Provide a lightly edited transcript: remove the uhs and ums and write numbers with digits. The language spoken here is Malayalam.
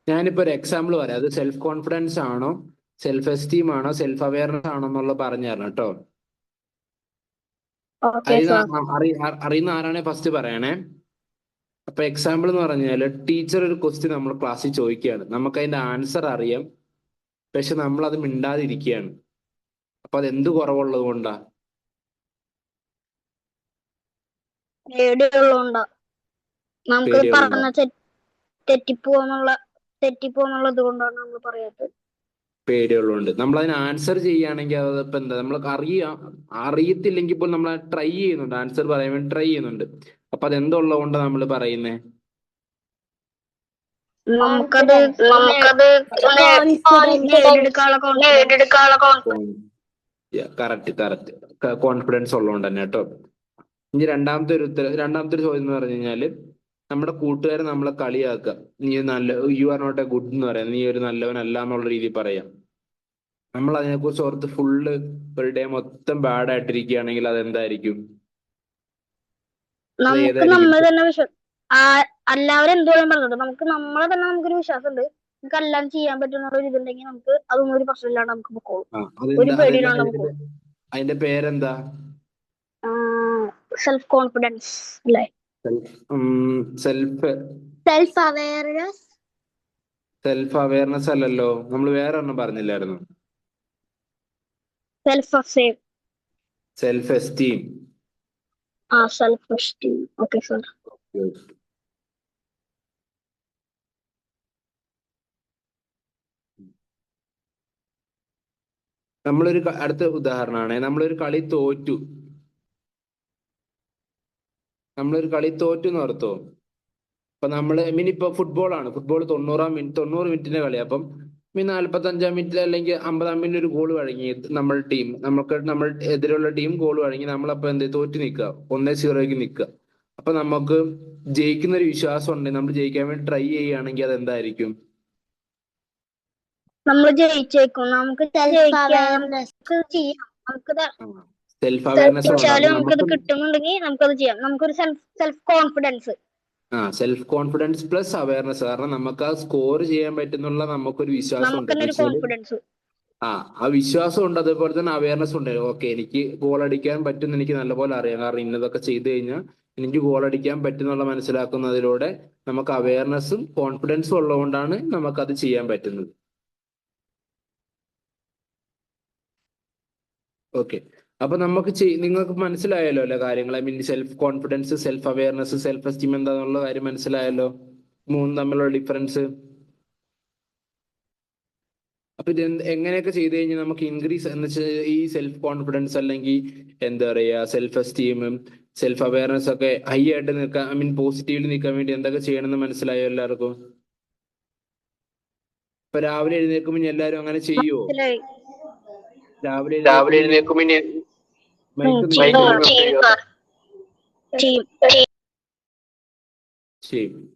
ഞാനിപ്പോ ഒരു എക്സാമ്പിൾ പറയാം. അത് സെൽഫ് കോൺഫിഡൻസ് ആണോ, സെൽഫ് എസ്റ്റീം ആണോ, സെൽഫ് അവയർനെസ് ആണോ എന്നുള്ളത് പറഞ്ഞു തരണം കേട്ടോ. Okay sir. അറിയുന്ന ആരാണെ ഫസ്റ്റ് പറയണേ. അപ്പൊ എക്സാമ്പിൾ എന്ന് പറഞ്ഞാല് ടീച്ചർ ഒരു ക്വസ്റ്റ്യൻ നമ്മൾ ക്ലാസ്സിൽ ചോദിക്കുകയാണ്, നമുക്ക് അതിന്റെ ആൻസർ അറിയാം, പക്ഷെ നമ്മൾ അത് മിണ്ടാതിരിക്കുകയാണ്. അപ്പൊ അത് എന്ത് കുറവുള്ളത് കൊണ്ടാ? പേടിയുള്ളതുകൊണ്ടാ. നമുക്ക് പേടിയുള്ളതുകൊണ്ടാ. പറഞ്ഞ തെറ്റിപ്പോന്നുള്ളത് കൊണ്ടാണ് നമ്മൾ പറയാത്തത്. പേടിയുള്ളതുകൊണ്ട്. നമ്മൾ അതിന് ആൻസർ ചെയ്യുകയാണെങ്കിൽ അതിപ്പോ എന്താ, നമ്മൾ അറിയത്തില്ലെങ്കിൽ ഇപ്പോൾ നമ്മൾ ട്രൈ ചെയ്യുന്നുണ്ട്, ആൻസർ പറയാൻ വേണ്ടി ട്രൈ ചെയ്യുന്നുണ്ട്. അപ്പൊ അത് എന്തുള്ളത് കൊണ്ടാണ് നമ്മൾ പറയുന്നേ? നമുക്കത് നമുക്കത് നേടിയെടുക്കാനുള്ള കോൺഫിഡൻസ്. Correct correct. കോൺഫിഡൻസ് ഉള്ളതുകൊണ്ട് തന്നെ കേട്ടോ. ഇനി രണ്ടാമത്തെ ഒരു ചോദ്യം എന്ന് പറഞ്ഞു കഴിഞ്ഞാല്, നമ്മുടെ കൂട്ടുകാരെ നമ്മളെ കളിയാക്കുക, നീ നല്ല, you are not a good എന്ന് പറയാം, നീ ഒരു നല്ലവനല്ല എന്നുള്ള രീതിയിൽ പറയാം. നമ്മൾ അതിനെക്കുറിച്ച് ഓർത്ത് ഫുള്ള് ഒരു ഡേ മൊത്തം ബാഡ് ആയിട്ടിരിക്കുകയാണെങ്കിൽ അതെന്തായിരിക്കും? അത് നമുക്ക് ഏതായിരിക്കും? നമ്മൾ തന്നെ എല്ലാവരും എന്തുകൊണ്ടും പറഞ്ഞത് നമുക്ക് നമ്മളെ തന്നെ നമുക്കൊരു വിശ്വാസം ഉണ്ട്. നമുക്ക് എല്ലാം ചെയ്യാൻ പറ്റുന്ന ഒരു ഇതുണ്ടെങ്കിൽ നമുക്ക് അതൊന്നും ഒരു പ്രശ്നമില്ലാണ്ട് നമുക്ക് പൊക്കോളും. ഒരു പേടിയില്ലാണ്ട് നമുക്ക് അതിന്റെ പേരെന്താ? സെൽഫ് കോൺഫിഡൻസ് അല്ലേ? Self self awareness. Self awareness അല്ലല്ലോ, നമ്മൾ വേറെ ഒരെണ്ണം പറഞ്ഞില്ലായിരുന്നു? Self esteem. Self esteem. Self esteem. Okay sir. അടുത്ത ഉദാഹരണമാണ്, നമ്മളൊരു കളി തോറ്റു എന്ന് ഓർത്തോ. അപ്പൊ നമ്മള് ഇപ്പൊ ഫുട്ബോളാണ്, ഫുട്ബോൾ 90 മിനിറ്റിന്റെ കളി. അപ്പം 45-ാം മിനിറ്റിൽ അല്ലെങ്കിൽ 50-ാം മിനിറ്റിൽ ഒരു ഗോൾ വഴങ്ങി നമ്മൾ എതിരുള്ള ടീം ഗോൾ വഴങ്ങി, നമ്മളപ്പോ എന്ത് തോറ്റു നിൽക്കുക, 1-0 നിൽക്കുക. അപ്പൊ നമുക്ക് ജയിക്കുന്ന ഒരു വിശ്വാസം ഉണ്ടെങ്കിൽ, നമ്മൾ ജയിക്കാൻ വേണ്ടി ട്രൈ ചെയ്യുകയാണെങ്കിൽ അത് എന്തായിരിക്കും? നമ്മൾ ജയിച്ചേക്കും. നമുക്ക് സെൽഫ് അവയർനെസ് നമുക്കത് കിട്ടുന്നുണ്ടെങ്കിൽ നമുക്കത് ചെയ്യാം. നമുക്കൊരു self confidence. Self confidence plus awareness. കാരണം നമുക്ക് ആ സ്കോർ ചെയ്യാൻ പറ്റുന്നുള്ള നമുക്കൊരു വിശ്വാസം ഉണ്ട്. കോൺഫിഡൻസ്. ആ വിശ്വാസം ഉണ്ട്, അതേപോലെ തന്നെ അവയർനെസ് ഉണ്ട്. ഓക്കെ, എനിക്ക് ഗോൾ അടിക്കാൻ പറ്റും, എനിക്ക് നല്ലപോലെ അറിയാം, കാരണം ഇന്നതൊക്കെ ചെയ്തു കഴിഞ്ഞാൽ എനിക്ക് ഗോൾ അടിക്കാൻ പറ്റുന്നുള്ള മനസ്സിലാക്കുന്നതിലൂടെ നമുക്ക് അവയർനെസ്സും കോൺഫിഡൻസും ഉള്ളതുകൊണ്ടാണ് നമുക്കത് ചെയ്യാൻ പറ്റുന്നത്. ഓക്കെ, അപ്പൊ നിങ്ങൾക്ക് മനസ്സിലായല്ലോ അല്ലെ കാര്യങ്ങൾ? I mean self confidence, self awareness, self esteem എന്താന്നുള്ള കാര്യം മനസ്സിലായല്ലോ, മൂന്ന് തമ്മിലുള്ള ഡിഫറൻസ്. അപ്പൊ ഇത് എങ്ങനെയൊക്കെ ചെയ്തു കഴിഞ്ഞാൽ നമുക്ക് ഇൻക്രീസ് എന്ന് വെച്ചാൽ ഈ സെൽഫ് കോൺഫിഡൻസ് അല്ലെങ്കിൽ എന്താ പറയാ സെൽഫ് എസ്റ്റീമും സെൽഫ് അവയർനെസ് ഒക്കെ ഹൈ ആയിട്ട് നിൽക്കാൻ, ഐ മീൻ പോസിറ്റീവില് നിൽക്കാൻ വേണ്ടി എന്തൊക്കെ ചെയ്യണമെന്ന് മനസ്സിലായോ എല്ലാവർക്കും? ഇപ്പൊ രാവിലെ എഴുന്നേൽക്കുമ്പോൾ എല്ലാവരും അങ്ങനെ ചെയ്യുവോ? രാവിലെ എഴുന്നേൽക്കുമ്പോൾ ചെയ്യും.